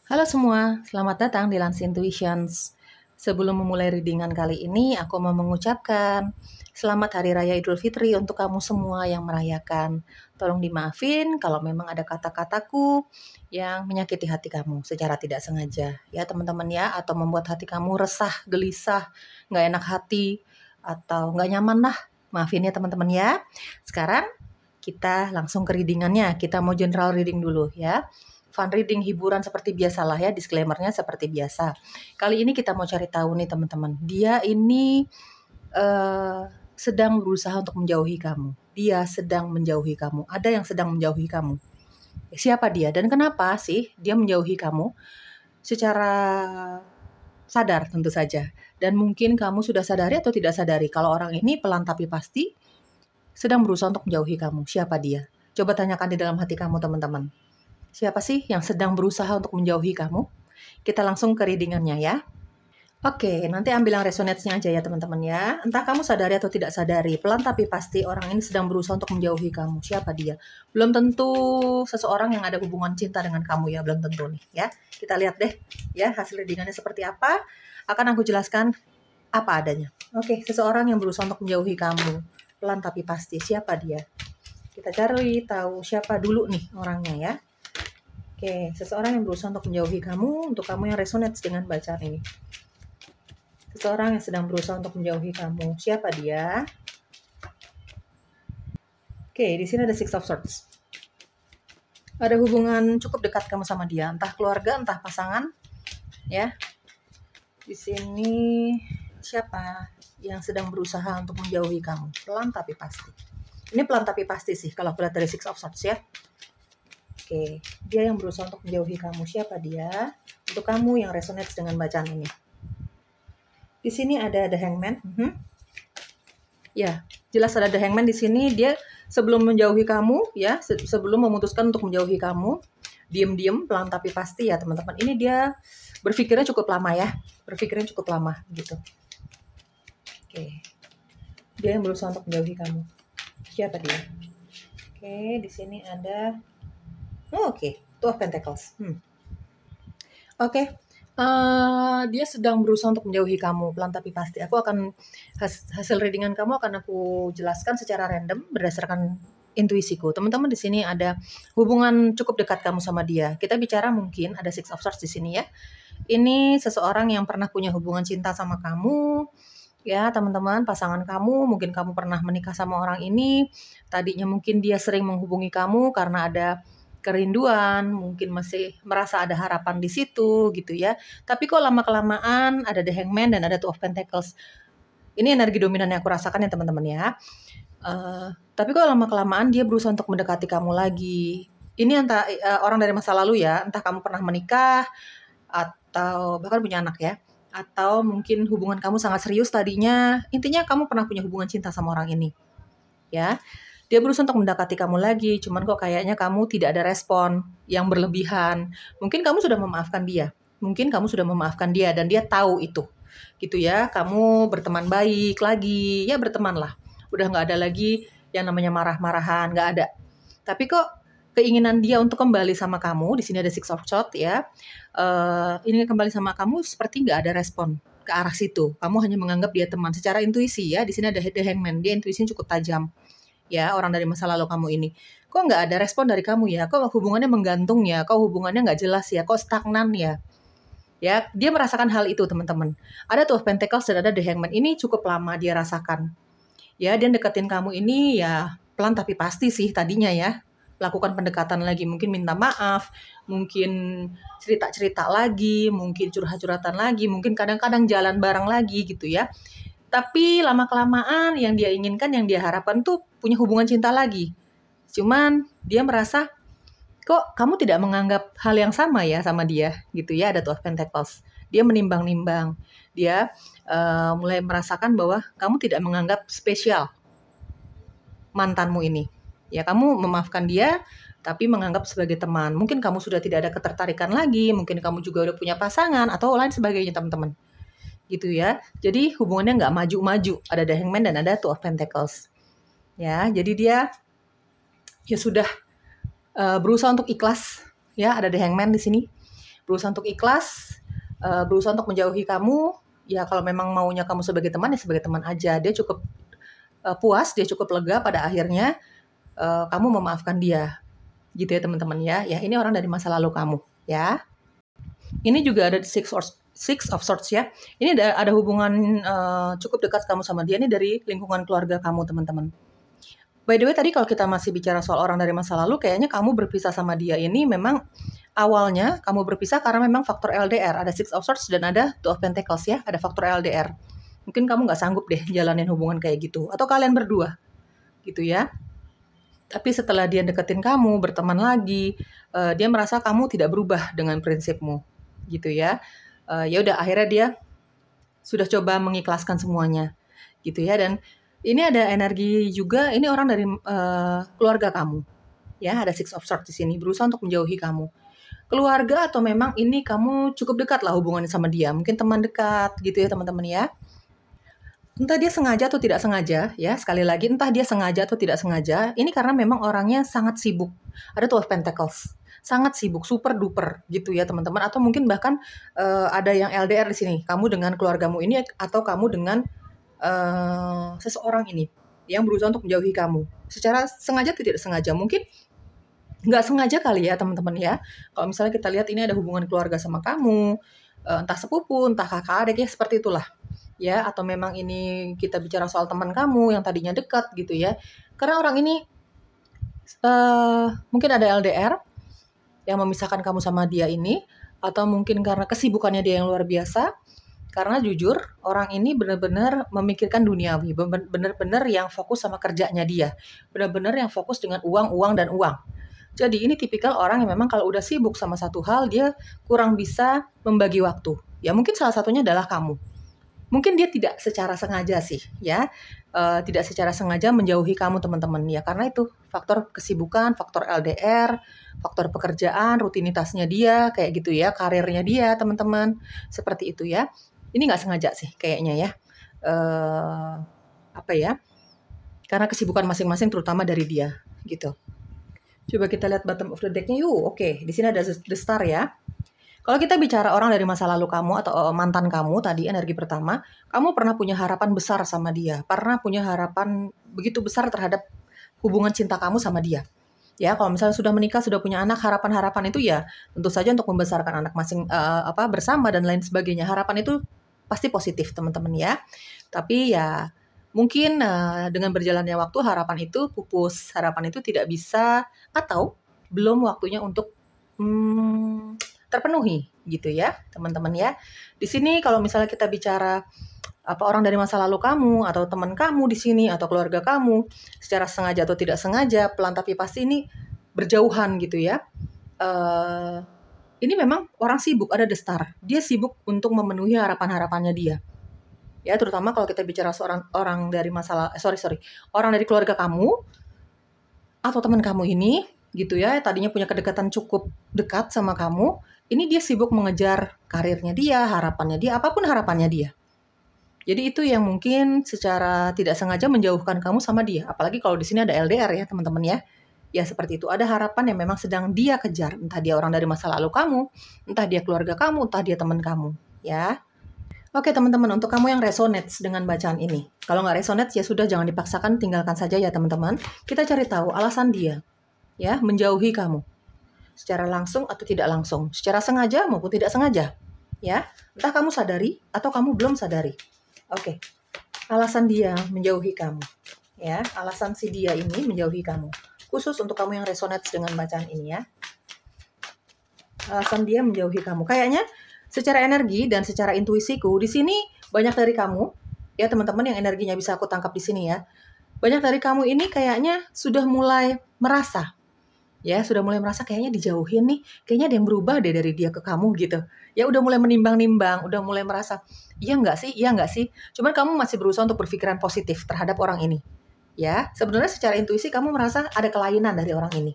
Halo semua, selamat datang di Lans Intuitions. Sebelum memulai readingan kali ini, aku mau mengucapkan Selamat Hari Raya Idul Fitri untuk kamu semua yang merayakan. Tolong dimaafin kalau memang ada kata-kataku yang menyakiti hati kamu secara tidak sengaja. Ya teman-teman ya, atau membuat hati kamu resah, gelisah, nggak enak hati, atau nggak nyaman lah. Maafin ya teman-teman ya. Sekarang kita langsung ke readingannya. Kita mau general reading dulu ya. Fun reading, hiburan seperti biasalah ya, disclaimer-nya seperti biasa. Kali ini kita mau cari tahu nih teman-teman, dia ini sedang berusaha untuk menjauhi kamu. Dia sedang menjauhi kamu. Ada yang sedang menjauhi kamu. Siapa dia dan kenapa sih dia menjauhi kamu? Secara sadar tentu saja. Dan mungkin kamu sudah sadari atau tidak sadari kalau orang ini pelan tapi pasti sedang berusaha untuk menjauhi kamu. Siapa dia? Coba tanyakan di dalam hati kamu teman-teman. Siapa sih yang sedang berusaha untuk menjauhi kamu? Kita langsung ke readingannya ya. Oke, nanti ambil yang resonates-nya aja ya teman-teman ya. Entah kamu sadari atau tidak sadari, pelan tapi pasti orang ini sedang berusaha untuk menjauhi kamu. Siapa dia? Belum tentu seseorang yang ada hubungan cinta dengan kamu ya, belum tentu nih ya. Kita lihat deh ya hasil readingannya seperti apa. Akan aku jelaskan apa adanya. Oke, seseorang yang berusaha untuk menjauhi kamu. Pelan tapi pasti. Siapa dia? Kita cari tahu siapa dulu nih orangnya ya. Oke, seseorang yang berusaha untuk menjauhi kamu, untuk kamu yang resonates dengan bacaan ini. Seseorang yang sedang berusaha untuk menjauhi kamu. Siapa dia? Oke, di sini ada Six of Swords. Ada hubungan cukup dekat kamu sama dia, entah keluarga, entah pasangan, ya. Di sini siapa yang sedang berusaha untuk menjauhi kamu? Pelan tapi pasti. Ini pelan tapi pasti sih kalau lihat dari Six of Swords ya. Oke, dia yang berusaha untuk menjauhi kamu. Siapa dia? Untuk kamu yang resonates dengan bacaan ini. Di sini ada The Hangman. Ya, jelas ada The Hangman di sini. Dia sebelum menjauhi kamu, ya, sebelum memutuskan untuk menjauhi kamu, diam-diam, pelan tapi pasti ya teman-teman. Ini dia berpikirnya cukup lama ya. Berpikirnya cukup lama gitu. Oke, dia yang berusaha untuk menjauhi kamu. Siapa dia? Oke, di sini ada Oke, Two of Pentacles. Oke, dia sedang berusaha untuk menjauhi kamu, pelan tapi pasti. Aku akan hasil readingan kamu akan aku jelaskan secara random berdasarkan intuisiku. Teman-teman di sini ada hubungan cukup dekat kamu sama dia. Kita bicara mungkin ada Six of Swords di sini ya. Ini seseorang yang pernah punya hubungan cinta sama kamu. Ya, teman-teman, pasangan kamu, mungkin kamu pernah menikah sama orang ini. Tadinya mungkin dia sering menghubungi kamu karena ada kerinduan, mungkin masih merasa ada harapan di situ gitu ya. Tapi kok lama-kelamaan ada The Hangman dan ada Two of Pentacles. Ini energi dominan yang aku rasakan ya teman-teman ya. Tapi kok lama-kelamaan dia berusaha untuk mendekati kamu lagi. Ini entah orang dari masa lalu ya, entah kamu pernah menikah atau bahkan punya anak ya. Atau mungkin hubungan kamu sangat serius tadinya. Intinya kamu pernah punya hubungan cinta sama orang ini. Ya. Dia berusaha untuk mendekati kamu lagi, cuman kok kayaknya kamu tidak ada respon yang berlebihan. Mungkin kamu sudah memaafkan dia. Mungkin kamu sudah memaafkan dia dan dia tahu itu. Gitu ya, kamu berteman baik lagi, ya berteman lah. Udah nggak ada lagi yang namanya marah-marahan, nggak ada. Tapi kok keinginan dia untuk kembali sama kamu, di sini ada Six of Swords ya, ini kembali sama kamu seperti nggak ada respon ke arah situ. Kamu hanya menganggap dia teman secara intuisi ya, di sini ada The Hangman, dia intuisinya cukup tajam. Ya, orang dari masa lalu kamu ini. Kok nggak ada respon dari kamu ya? Kok hubungannya menggantung ya? Kok hubungannya nggak jelas ya? Kok stagnan ya? Ya, dia merasakan hal itu teman-teman. Ada Two of Pentacles dan ada The Hangman. Ini cukup lama dia rasakan. Ya, dia deketin kamu ini ya pelan tapi pasti sih tadinya ya. Lakukan pendekatan lagi, mungkin minta maaf, mungkin cerita-cerita lagi, mungkin curhat-curhatan lagi, mungkin kadang-kadang jalan bareng lagi gitu ya. Tapi lama-kelamaan yang dia inginkan, yang dia harapkan tuh punya hubungan cinta lagi. Cuman dia merasa, kok kamu tidak menganggap hal yang sama ya sama dia gitu ya, ada Two of Pentacles. Dia menimbang-nimbang. Dia mulai merasakan bahwa kamu tidak menganggap spesial mantanmu ini. Ya, kamu memaafkan dia, tapi menganggap sebagai teman. Mungkin kamu sudah tidak ada ketertarikan lagi, mungkin kamu juga udah punya pasangan, atau lain sebagainya teman-teman. Gitu ya. Jadi hubungannya nggak maju-maju. Ada The Hangman dan ada Two of Pentacles. Ya, jadi dia ya sudah berusaha untuk ikhlas. Ya, ada The Hangman di sini. berusaha untuk ikhlas, berusaha untuk menjauhi kamu. Ya kalau memang maunya kamu sebagai teman, ya sebagai teman aja. Dia cukup puas, dia cukup lega pada akhirnya kamu memaafkan dia. Gitu ya teman-teman ya. Ya ini orang dari masa lalu kamu ya. Ini juga ada Six of Swords ya. Ini ada hubungan cukup dekat kamu sama dia. Ini dari lingkungan keluarga kamu teman-teman. By the way tadi kalau kita masih bicara soal orang dari masa lalu, kayaknya kamu berpisah sama dia ini memang awalnya kamu berpisah karena memang faktor LDR. Ada Six of Swords dan ada Two of Pentacles ya. Ada faktor LDR. Mungkin kamu nggak sanggup deh jalanin hubungan kayak gitu. Atau kalian berdua gitu ya. Tapi setelah dia deketin kamu, berteman lagi, dia merasa kamu tidak berubah dengan prinsipmu, gitu ya. Ya udah akhirnya dia sudah coba mengikhlaskan semuanya, gitu ya. Dan ini ada energi juga, ini orang dari keluarga kamu, ya. Ada Six of Swords di sini, berusaha untuk menjauhi kamu. Keluarga atau memang ini kamu cukup dekat lah hubungannya sama dia, mungkin teman dekat, gitu ya teman-teman ya. Entah dia sengaja atau tidak sengaja, ya sekali lagi entah dia sengaja atau tidak sengaja, ini karena memang orangnya sangat sibuk. Ada Two of Pentacles, sangat sibuk, super duper gitu ya teman-teman. Atau mungkin bahkan ada yang LDR di sini, kamu dengan keluargamu ini atau kamu dengan seseorang ini yang berusaha untuk menjauhi kamu. Secara sengaja atau tidak sengaja, mungkin nggak sengaja kali ya teman-teman ya. Kalau misalnya kita lihat ini ada hubungan keluarga sama kamu, entah sepupu, entah kakak adik ya seperti itulah. Ya, atau memang ini kita bicara soal teman kamu yang tadinya dekat gitu ya. Karena orang ini mungkin ada LDR yang memisahkan kamu sama dia ini, atau mungkin karena kesibukannya dia yang luar biasa. Karena jujur, orang ini benar-benar memikirkan duniawi, benar-benar yang fokus sama kerjanya dia, benar-benar yang fokus dengan uang, uang, dan uang. Jadi ini tipikal orang yang memang kalau udah sibuk sama satu hal, dia kurang bisa membagi waktu. Ya mungkin salah satunya adalah kamu. Mungkin dia tidak secara sengaja sih, ya, tidak secara sengaja menjauhi kamu teman-teman ya, karena itu faktor kesibukan, faktor LDR, faktor pekerjaan, rutinitasnya dia kayak gitu ya, karirnya dia teman-teman, seperti itu ya. Ini nggak sengaja sih kayaknya ya, apa ya? Karena kesibukan masing-masing terutama dari dia gitu. Coba kita lihat bottom of the deck-nya yuk. Oke, di sini ada the star ya. Kalau kita bicara orang dari masa lalu kamu atau mantan kamu tadi energi pertama, kamu pernah punya harapan besar sama dia, pernah punya harapan begitu besar terhadap hubungan cinta kamu sama dia. Ya, kalau misalnya sudah menikah, sudah punya anak, harapan-harapan itu ya tentu saja untuk membesarkan anak bersama dan lain sebagainya. Harapan itu pasti positif, teman-teman ya. Tapi ya mungkin dengan berjalannya waktu harapan itu pupus, harapan itu tidak bisa atau belum waktunya untuk terpenuhi gitu ya teman-teman ya. Di sini kalau misalnya kita bicara orang dari masa lalu kamu atau teman kamu di sini atau keluarga kamu secara sengaja atau tidak sengaja pelan tapi pasti ini berjauhan gitu ya. Ini memang orang sibuk, ada the star. Dia sibuk untuk memenuhi harapan-harapannya dia. Ya terutama kalau kita bicara seorang orang dari orang dari keluarga kamu atau teman kamu ini gitu ya, tadinya punya kedekatan cukup dekat sama kamu. Ini dia sibuk mengejar karirnya dia, harapannya dia, apapun harapannya dia. Jadi itu yang mungkin secara tidak sengaja menjauhkan kamu sama dia. Apalagi kalau di sini ada LDR ya teman-teman ya. Ya seperti itu, ada harapan yang memang sedang dia kejar. Entah dia orang dari masa lalu kamu, entah dia keluarga kamu, entah dia teman kamu. Ya. Oke teman-teman, untuk kamu yang resonate dengan bacaan ini. Kalau nggak resonate ya sudah, jangan dipaksakan, tinggalkan saja ya teman-teman. Kita cari tahu alasan dia ya menjauhi kamu. Secara langsung atau tidak langsung, secara sengaja maupun tidak sengaja, ya. Entah kamu sadari atau kamu belum sadari. Oke, alasan dia menjauhi kamu, ya. Alasan si dia ini menjauhi kamu. Khusus untuk kamu yang resonate dengan bacaan ini ya. Alasan dia menjauhi kamu. Kayaknya secara energi dan secara intuisiku di sini banyak dari kamu, ya teman-teman yang energinya bisa aku tangkap di sini ya. Banyak dari kamu ini kayaknya sudah mulai merasa. Ya, sudah mulai merasa kayaknya dijauhin nih, kayaknya ada yang berubah deh dari dia ke kamu gitu. Ya udah mulai menimbang-nimbang, udah mulai merasa, iya nggak sih? Cuman kamu masih berusaha untuk berpikiran positif terhadap orang ini. Ya, sebenarnya secara intuisi kamu merasa ada kelainan dari orang ini.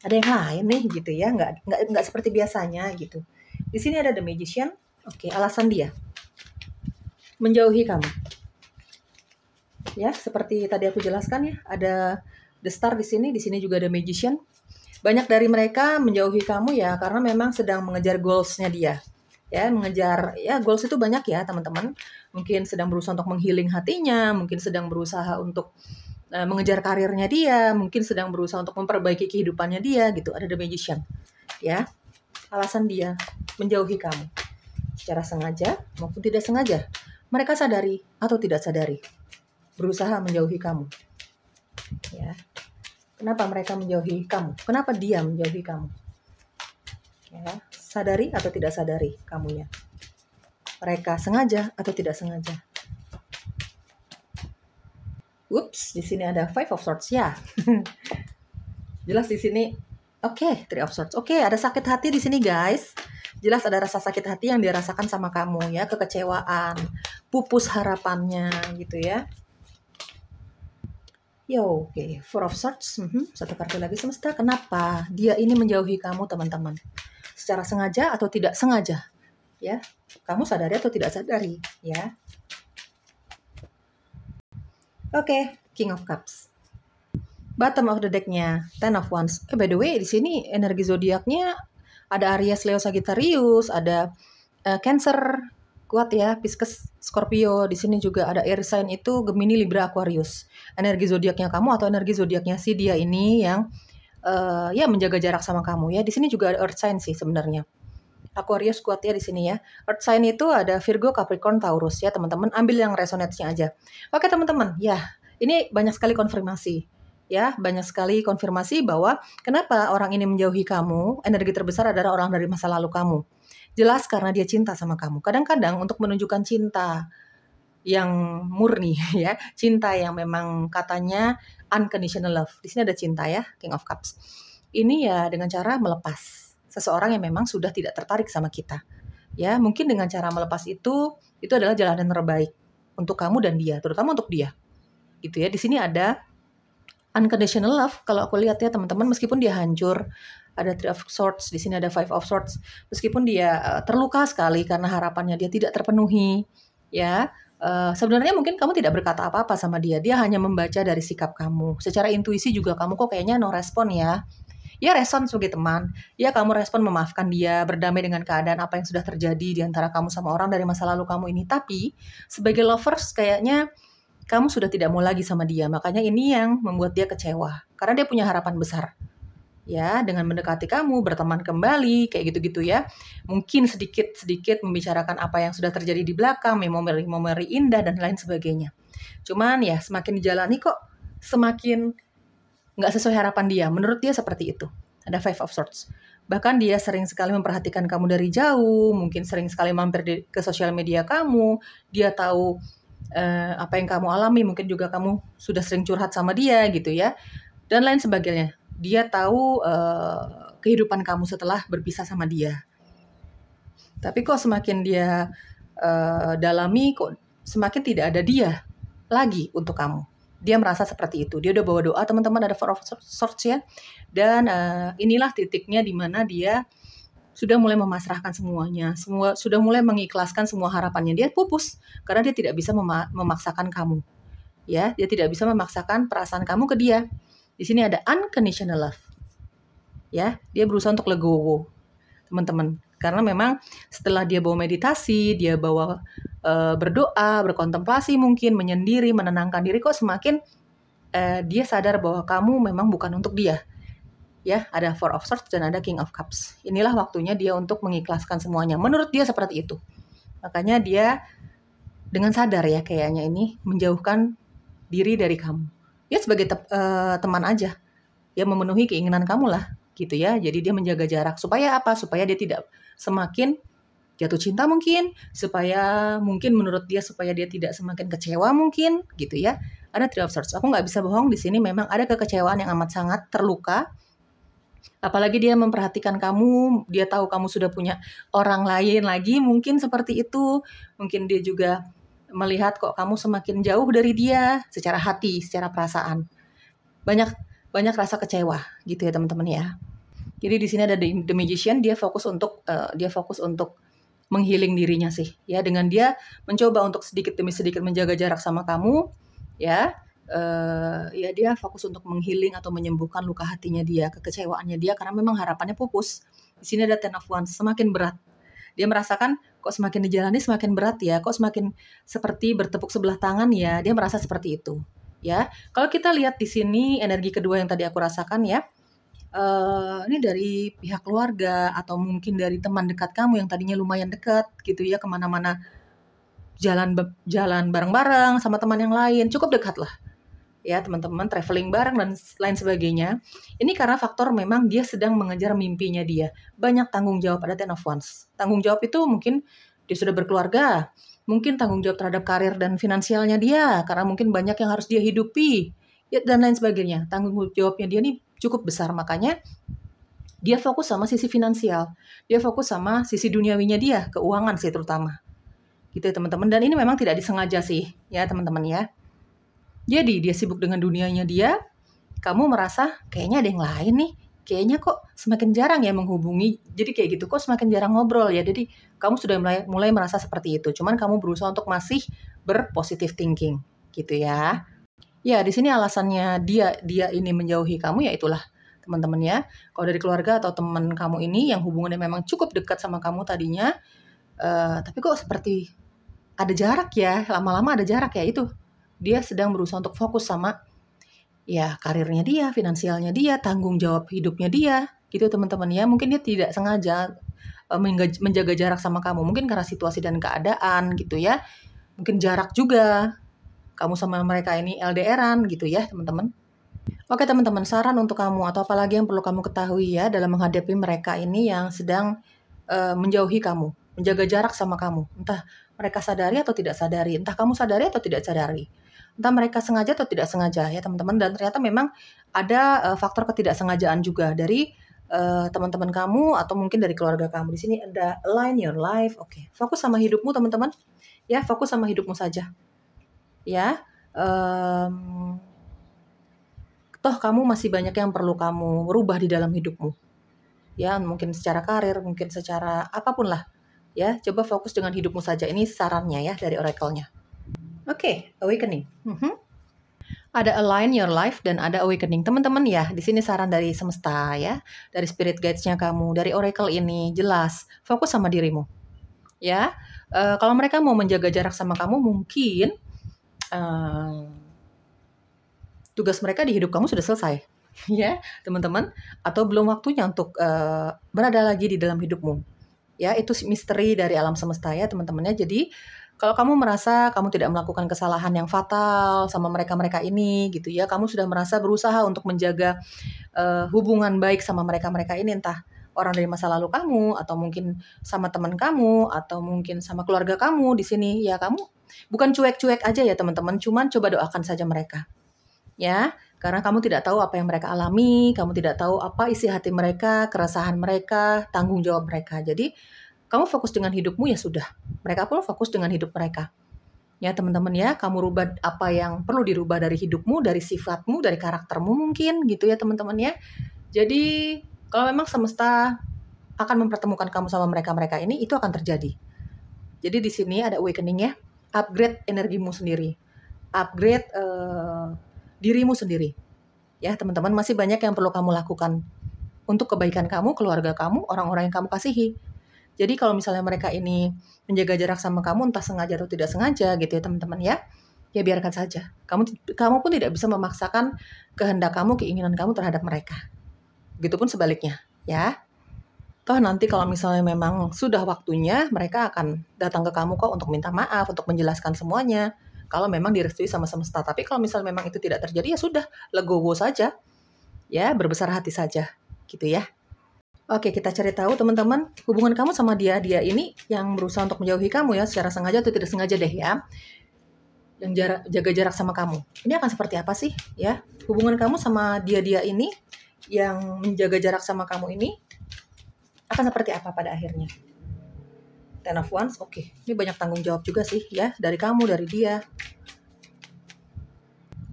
Ada yang lain nih gitu ya, nggak seperti biasanya gitu. Di sini ada The Magician. Oke, alasan dia menjauhi kamu. Ya, seperti tadi aku jelaskan ya, ada The Star di sini juga ada Magician. Banyak dari mereka menjauhi kamu ya karena memang sedang mengejar goals-nya dia. Ya, mengejar ya goals itu banyak ya, teman-teman. Mungkin sedang berusaha untuk menghealing hatinya, mungkin sedang berusaha untuk mengejar karirnya dia, mungkin sedang berusaha untuk memperbaiki kehidupannya dia gitu. Ada The Magician. Ya. Alasan dia menjauhi kamu secara sengaja maupun tidak sengaja. Mereka sadari atau tidak sadari berusaha menjauhi kamu. Ya. Kenapa mereka menjauhi kamu? Kenapa dia menjauhi kamu? Ya, sadari atau tidak sadari kamunya. Mereka sengaja atau tidak sengaja. Ups, di sini ada Five of Swords ya. Jelas di sini. Oke, Three of Swords. Oke, ada sakit hati di sini guys. Jelas ada rasa sakit hati yang dirasakan sama kamu ya, kekecewaan, pupus harapannya gitu ya. Oke. Four of Swords. Satu kartu lagi semesta. Kenapa dia ini menjauhi kamu teman-teman? Secara sengaja atau tidak sengaja? Ya, kamu sadari atau tidak sadari? Ya. Oke, King of Cups. Bottom of the deck-nya Ten of Wands. By the way, di sini energi zodiaknya ada Aries, Leo, Sagittarius, ada Cancer, kuat ya, Pisces, Scorpio. Di sini juga ada air sign itu Gemini, Libra, Aquarius. Energi zodiaknya kamu atau energi zodiaknya si dia ini yang ya menjaga jarak sama kamu ya. Di sini juga ada earth sign sih sebenarnya. Aquarius kuat ya di sini ya. Earth sign itu ada Virgo, Capricorn, Taurus ya teman-teman. Ambil yang resonate-nya aja. Oke teman-teman, ya ini banyak sekali konfirmasi. Ya, banyak sekali konfirmasi bahwa kenapa orang ini menjauhi kamu, energi terbesar adalah orang dari masa lalu kamu. Jelas karena dia cinta sama kamu. Kadang-kadang untuk menunjukkan cinta yang murni ya, cinta yang memang katanya unconditional love. Di sini ada cinta ya, King of Cups. Ini ya dengan cara melepas seseorang yang memang sudah tidak tertarik sama kita. Ya, mungkin dengan cara melepas itu adalah jalan yang terbaik untuk kamu dan dia, terutama untuk dia. Gitu ya. Di sini ada unconditional love, kalau aku lihat ya teman-teman, meskipun dia hancur, ada Three of Swords, di sini ada Five of Swords, meskipun dia terluka sekali karena harapannya dia tidak terpenuhi, ya sebenarnya mungkin kamu tidak berkata apa-apa sama dia, dia hanya membaca dari sikap kamu, secara intuisi juga kamu kok kayaknya no respon ya. Ya respon sebagai teman, ya kamu respon memaafkan dia, berdamai dengan keadaan apa yang sudah terjadi di antara kamu sama orang dari masa lalu kamu ini, tapi sebagai lovers kayaknya kamu sudah tidak mau lagi sama dia. Makanya ini yang membuat dia kecewa. Karena dia punya harapan besar. Ya, dengan mendekati kamu, berteman kembali, kayak gitu-gitu ya. Mungkin sedikit-sedikit membicarakan apa yang sudah terjadi di belakang, memori-memori indah, dan lain sebagainya. Cuman ya, semakin dijalani kok, semakin nggak sesuai harapan dia. Menurut dia seperti itu. Ada Five of Swords. Bahkan dia sering sekali memperhatikan kamu dari jauh, mungkin sering sekali mampir ke sosial media kamu, dia tahu apa yang kamu alami, mungkin juga kamu sudah sering curhat sama dia gitu ya, dan lain sebagainya. Dia tahu kehidupan kamu setelah berpisah sama dia. Tapi kok semakin dia dalami, kok semakin tidak ada dia lagi untuk kamu. Dia merasa seperti itu. Dia udah bawa doa, teman-teman, ada Four of Swords ya. Dan inilah titiknya di mana dia sudah mulai memasrahkan semuanya, sudah mulai mengikhlaskan semua harapannya. Dia pupus karena dia tidak bisa memaksakan kamu. Ya, dia tidak bisa memaksakan perasaan kamu ke dia. Di sini ada unconditional love. Ya, dia berusaha untuk legowo, teman-teman. Karena memang setelah dia bawa meditasi, dia bawa berdoa, berkontemplasi mungkin, menyendiri, menenangkan diri, kok semakin dia sadar bahwa kamu memang bukan untuk dia. Ya, ada Four of Swords dan ada King of Cups. Inilah waktunya dia untuk mengikhlaskan semuanya. Menurut dia seperti itu. Makanya dia dengan sadar ya kayaknya ini menjauhkan diri dari kamu. Ya sebagai teman aja. Ya memenuhi keinginan kamu lah gitu ya. Jadi dia menjaga jarak. Supaya apa? Supaya dia tidak semakin jatuh cinta mungkin. Supaya mungkin menurut dia supaya dia tidak semakin kecewa mungkin gitu ya. Ada Three of Swords. Aku nggak bisa bohong, di sini memang ada kekecewaan yang amat sangat, terluka. Apalagi dia memperhatikan kamu, dia tahu kamu sudah punya orang lain lagi, mungkin seperti itu. Mungkin dia juga melihat kok kamu semakin jauh dari dia secara hati, secara perasaan. Banyak rasa kecewa gitu ya teman-teman ya. Jadi di sini ada The Magician, dia fokus untuk menghealing dirinya sih. Ya, dengan dia mencoba untuk sedikit demi sedikit menjaga jarak sama kamu, ya. ya dia fokus untuk menghealing atau menyembuhkan luka hatinya dia, kekecewaannya dia karena memang harapannya pupus. Di sini ada Ten of Wands, semakin berat. Dia merasakan kok semakin dijalani semakin berat ya, kok semakin seperti bertepuk sebelah tangan ya, dia merasa seperti itu. Ya, kalau kita lihat di sini energi kedua yang tadi aku rasakan ya, ini dari pihak keluarga atau mungkin dari teman dekat kamu yang tadinya lumayan dekat gitu ya, kemana-mana jalan bareng-bareng sama teman yang lain, cukup dekat lah. Ya teman-teman, traveling bareng dan lain sebagainya. Ini karena faktor memang dia sedang mengejar mimpinya dia. Banyak tanggung jawab, ada Ten of Wands. Tanggung jawab itu mungkin dia sudah berkeluarga, mungkin tanggung jawab terhadap karir dan finansialnya dia, karena mungkin banyak yang harus dia hidupi, ya, dan lain sebagainya. Tanggung jawabnya dia nih cukup besar, makanya dia fokus sama sisi finansial, dia fokus sama sisi duniawinya dia, keuangan sih terutama. Gitu ya teman-teman, dan ini memang tidak disengaja sih, ya teman-teman ya. Jadi dia sibuk dengan dunianya dia, kamu merasa kayaknya ada yang lain nih, kayaknya kok semakin jarang ya menghubungi, jadi kayak gitu, kok semakin jarang ngobrol ya, jadi kamu sudah mulai merasa seperti itu, cuman kamu berusaha untuk masih berpositive thinking, gitu ya. Ya, di sini alasannya dia ini menjauhi kamu, ya itulah teman-teman ya. Kalau dari keluarga atau teman kamu ini yang hubungannya memang cukup dekat sama kamu tadinya, tapi kok seperti ada jarak ya, lama-lama ada jarak ya, itu dia sedang berusaha untuk fokus sama ya karirnya dia, finansialnya dia, tanggung jawab hidupnya dia, gitu teman-teman ya. Mungkin dia tidak sengaja menjaga jarak sama kamu, mungkin karena situasi dan keadaan gitu ya. Mungkin jarak juga, kamu sama mereka ini LDRan gitu ya teman-teman. Oke teman-teman, saran untuk kamu atau apalagi yang perlu kamu ketahui ya dalam menghadapi mereka ini yang sedang menjauhi kamu, menjaga jarak sama kamu. Entah mereka sadari atau tidak sadari, entah kamu sadari atau tidak sadari. Entah mereka sengaja atau tidak sengaja ya teman-teman, dan ternyata memang ada faktor ketidaksengajaan juga dari teman-teman kamu atau mungkin dari keluarga kamu. Di sini ada align your life. Oke, fokus sama hidupmu teman-teman. Ya, fokus sama hidupmu saja. Ya, toh kamu masih banyak yang perlu kamu rubah di dalam hidupmu. Ya, mungkin secara karir, mungkin secara apapun lah. Ya, coba fokus dengan hidupmu saja. Ini sarannya ya dari oracle-nya. Oke, awakening. Ada align your life dan ada awakening. Teman-teman ya, di sini saran dari semesta ya, dari spirit guides-nya kamu, dari oracle ini jelas fokus sama dirimu. Ya, kalau mereka mau menjaga jarak sama kamu, mungkin tugas mereka di hidup kamu sudah selesai, ya teman-teman, atau belum waktunya untuk berada lagi di dalam hidupmu. Ya, itu misteri dari alam semesta ya teman-temannya. Jadi kalau kamu merasa kamu tidak melakukan kesalahan yang fatal sama mereka-mereka ini gitu ya, kamu sudah merasa berusaha untuk menjaga hubungan baik sama mereka-mereka ini, entah orang dari masa lalu kamu atau mungkin sama teman kamu atau mungkin sama keluarga kamu di sini ya, kamu bukan cuek-cuek aja ya teman-teman, cuman coba doakan saja mereka. Ya, karena kamu tidak tahu apa yang mereka alami, kamu tidak tahu apa isi hati mereka, keresahan mereka, tanggung jawab mereka. Jadi kamu fokus dengan hidupmu ya sudah. Mereka pun fokus dengan hidup mereka. Ya teman-teman ya, kamu rubah apa yang perlu dirubah dari hidupmu, dari sifatmu, dari karaktermu mungkin gitu ya teman-teman ya. Jadi kalau memang semesta akan mempertemukan kamu sama mereka-mereka ini, itu akan terjadi. Jadi di sini ada awakening ya, upgrade energimu sendiri, upgrade dirimu sendiri. Ya teman-teman, masih banyak yang perlu kamu lakukan untuk kebaikan kamu, keluarga kamu, orang-orang yang kamu kasihi. Jadi kalau misalnya mereka ini menjaga jarak sama kamu, entah sengaja atau tidak sengaja gitu ya teman-teman ya, ya biarkan saja. Kamu pun tidak bisa memaksakan kehendak kamu, keinginan kamu terhadap mereka. Begitupun sebaliknya ya. Toh nanti kalau misalnya memang sudah waktunya, mereka akan datang ke kamu kok untuk minta maaf, untuk menjelaskan semuanya. Kalau memang direstui sama semesta. Tapi kalau misalnya memang itu tidak terjadi, ya sudah, legowo saja. Ya, berbesar hati saja. Gitu ya. Oke, kita cari tahu teman-teman, hubungan kamu sama dia ini yang berusaha untuk menjauhi kamu ya, secara sengaja atau tidak sengaja deh ya. Yang jaga jarak sama kamu. Ini akan seperti apa sih ya? Hubungan kamu sama dia ini yang menjaga jarak sama kamu ini akan seperti apa pada akhirnya? Ten of Wands, oke. Ini banyak tanggung jawab juga sih ya, dari kamu, dari dia.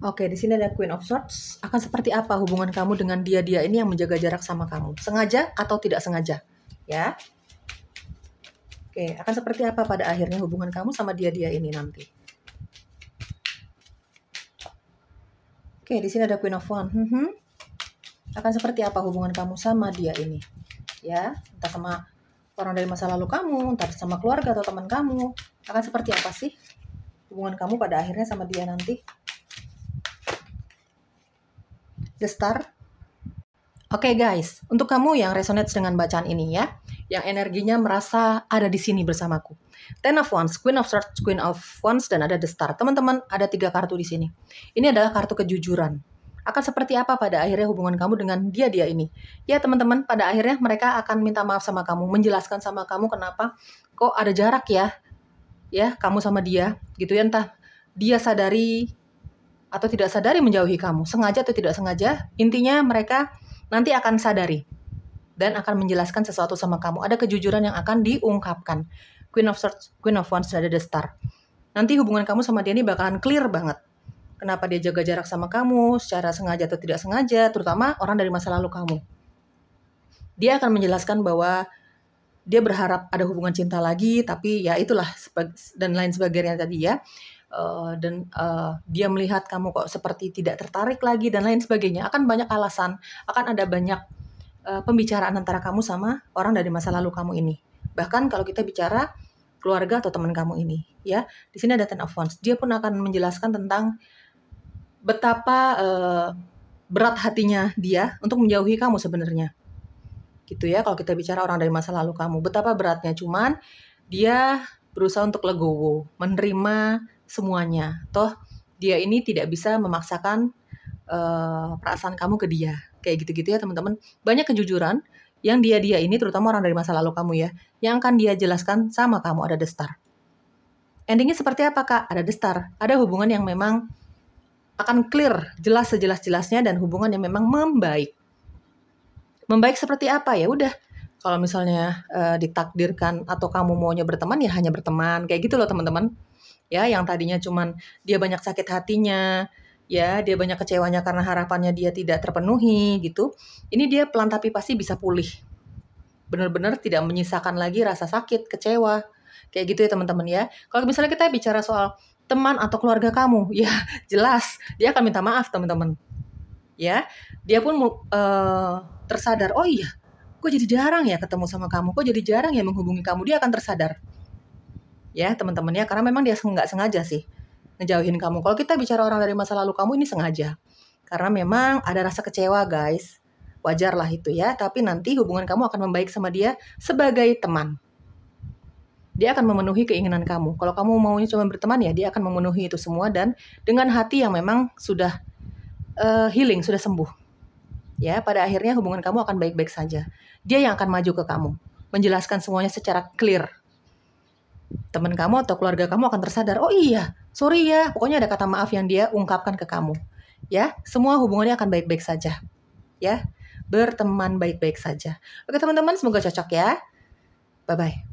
Oke, di sini ada Queen of Swords. Akan seperti apa hubungan kamu dengan dia ini yang menjaga jarak sama kamu? Sengaja atau tidak sengaja? Ya. Oke, akan seperti apa pada akhirnya hubungan kamu sama dia ini nanti? Oke, di sini ada Queen of Wands. Akan seperti apa hubungan kamu sama dia ini? Ya, entah sama orang dari masa lalu kamu, entah sama keluarga atau teman kamu. Akan seperti apa sih hubungan kamu pada akhirnya sama dia nanti? The Star. Oke guys, untuk kamu yang resonate dengan bacaan ini ya, yang energinya merasa ada di sini bersamaku. Ten of Wands, Queen of Swords, Queen of Wands, dan ada The Star. Teman-teman, ada 3 kartu di sini. Ini adalah kartu kejujuran. Akan seperti apa pada akhirnya hubungan kamu dengan dia ini? Ya teman-teman, pada akhirnya mereka akan minta maaf sama kamu, menjelaskan sama kamu kenapa kok ada jarak ya kamu sama dia, gitu ya. Entah dia sadari atau tidak sadari menjauhi kamu, sengaja atau tidak sengaja, intinya mereka nanti akan sadari dan akan menjelaskan sesuatu sama kamu. Ada kejujuran yang akan diungkapkan. Queen of Swords, Queen of Wands, ada The Star. Nanti hubungan kamu sama dia ini bakalan clear banget. Kenapa dia jaga jarak sama kamu, secara sengaja atau tidak sengaja, terutama orang dari masa lalu kamu. Dia akan menjelaskan bahwa dia berharap ada hubungan cinta lagi, tapi ya itulah dan lain sebagainya tadi ya. Dia melihat kamu kok seperti tidak tertarik lagi dan lain sebagainya. Akan banyak alasan, akan ada banyak pembicaraan antara kamu sama orang dari masa lalu kamu ini. Bahkan kalau kita bicara keluarga atau teman kamu ini, ya. Di sini ada Ten of Wands. Dia pun akan menjelaskan tentang betapa berat hatinya dia untuk menjauhi kamu sebenarnya. Gitu ya, kalau kita bicara orang dari masa lalu kamu, betapa beratnya. Cuman dia berusaha untuk legowo, menerima semuanya. Toh dia ini tidak bisa memaksakan perasaan kamu ke dia. Kayak gitu-gitu ya teman-teman. Banyak kejujuran yang dia ini, terutama orang dari masa lalu kamu ya, yang akan dia jelaskan sama kamu. Ada The Star. Endingnya seperti apa kak? Ada The Star. Ada hubungan yang memang akan clear, jelas sejelas-jelasnya, dan hubungan yang memang membaik. Membaik seperti apa? Ya udah, kalau misalnya ditakdirkan atau kamu maunya berteman, ya hanya berteman. Kayak gitu loh teman-teman. Ya, yang tadinya cuman dia banyak sakit hatinya, ya dia banyak kecewanya karena harapannya dia tidak terpenuhi gitu. Ini dia pelan tapi pasti bisa pulih. Benar-benar tidak menyisakan lagi rasa sakit, kecewa. Kayak gitu ya teman-teman ya. Kalau misalnya kita bicara soal teman atau keluarga kamu, ya jelas dia akan minta maaf teman-teman. Ya, dia pun tersadar, oh iya, kok jadi jarang ya ketemu sama kamu, kok jadi jarang ya menghubungi kamu, dia akan tersadar. Ya teman-teman ya, karena memang dia nggak sengaja sih ngejauhin kamu. Kalau kita bicara orang dari masa lalu kamu, ini sengaja. Karena memang ada rasa kecewa guys, wajar lah itu ya, tapi nanti hubungan kamu akan membaik sama dia sebagai teman. Dia akan memenuhi keinginan kamu. Kalau kamu maunya cuma berteman ya, dia akan memenuhi itu semua dan dengan hati yang memang sudah healing, sudah sembuh. Ya, pada akhirnya hubungan kamu akan baik-baik saja. Dia yang akan maju ke kamu, menjelaskan semuanya secara clear. Teman kamu atau keluarga kamu akan tersadar, oh iya, sorry ya, pokoknya ada kata maaf yang dia ungkapkan ke kamu. Ya, semua hubungannya akan baik-baik saja. Ya, berteman baik-baik saja. Oke teman-teman, semoga cocok ya. Bye-bye.